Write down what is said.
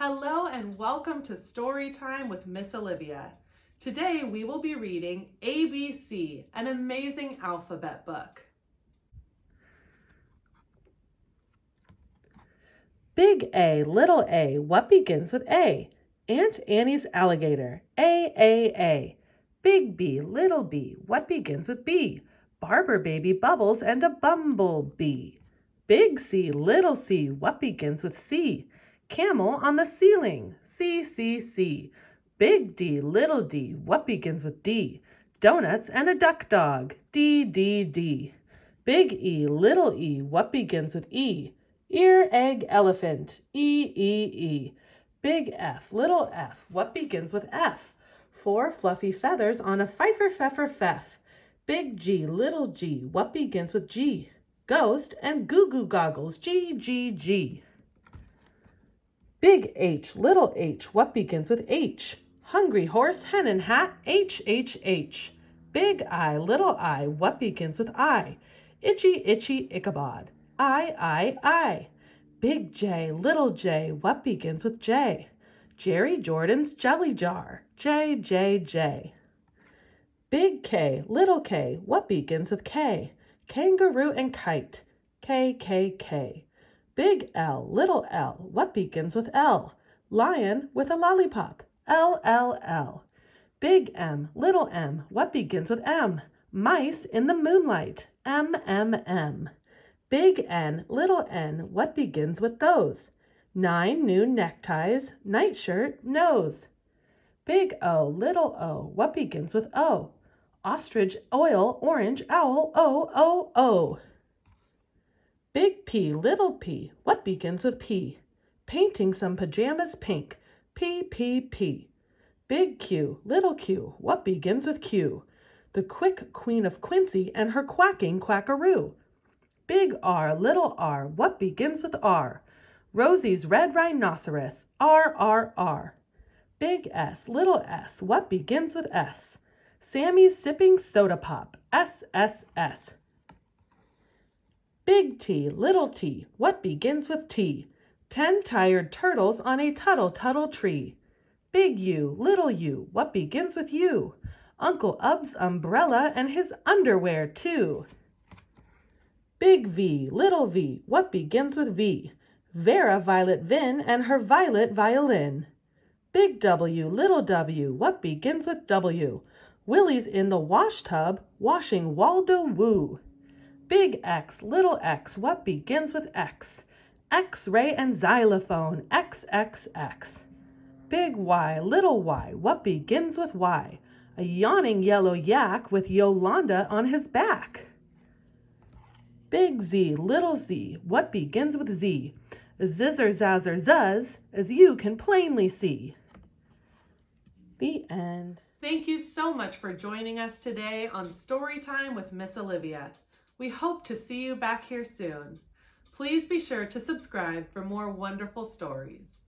Hello and welcome to Story Time with Miss Olivia. Today we will be reading ABC, an amazing alphabet book. Big A, little a, what begins with A? Aunt Annie's alligator, A. Big B, little b, what begins with B? Barber baby Bubbles and a bumblebee. Big C, little c, what begins with C? Camel on the ceiling, C. Big D, little d, what begins with D? Donuts and a duck dog, D. Big E, little e, what begins with E? Ear, egg, elephant, E. Big F, little f, what begins with F? Four fluffy feathers on a fifer, pfeffer, pfeff. Big G, little g, what begins with G? Ghost and goo goo goggles, G. Big H, little h, what begins with H? Hungry horse, hen and hat, H. Big I, little I, what begins with I? Itchy Ichabod, I. Big J, little j, what begins with J? Jerry Jordan's jelly jar, J. Big K, little k, what begins with K? Kangaroo and kite, K. Big L, little l, what begins with L? Lion with a lollipop, L. Big M, little m, what begins with M? Mice in the moonlight, M. Big N, little n, what begins with those? 9 new neckties, nightshirt, nose. Big O, little o, what begins with O? Ostrich, oil, orange, owl, O. Big P, little p, what begins with P? Painting some pajamas pink, P. Big Q, little q, what begins with Q? The quick Queen of Quincy and her quacking quackaroo. Big R, little r, what begins with R? Rosie's red rhinoceros, R. Big S, little s, what begins with S? Sammy's sipping soda pop, S. Big T, little t, what begins with T? 10 tired turtles on a tuttle tree. Big U, little u, what begins with U? Uncle Ub's umbrella and his underwear too. Big V, little v, what begins with V? Vera Violet Vin and her violet violin. Big W, little w, what begins with W? Willie's in the wash tub washing Waldo Woo. Big X, little x, what begins with X? X-ray and xylophone, XXX. Big Y, little y, what begins with Y? A yawning yellow yak with Yolanda on his back. Big Z, little z, what begins with Z? Zizzer zazzer zuzz, as you can plainly see. The end. Thank you so much for joining us today on Story Time with Miss Olivia. We hope to see you back here soon. Please be sure to subscribe for more wonderful stories.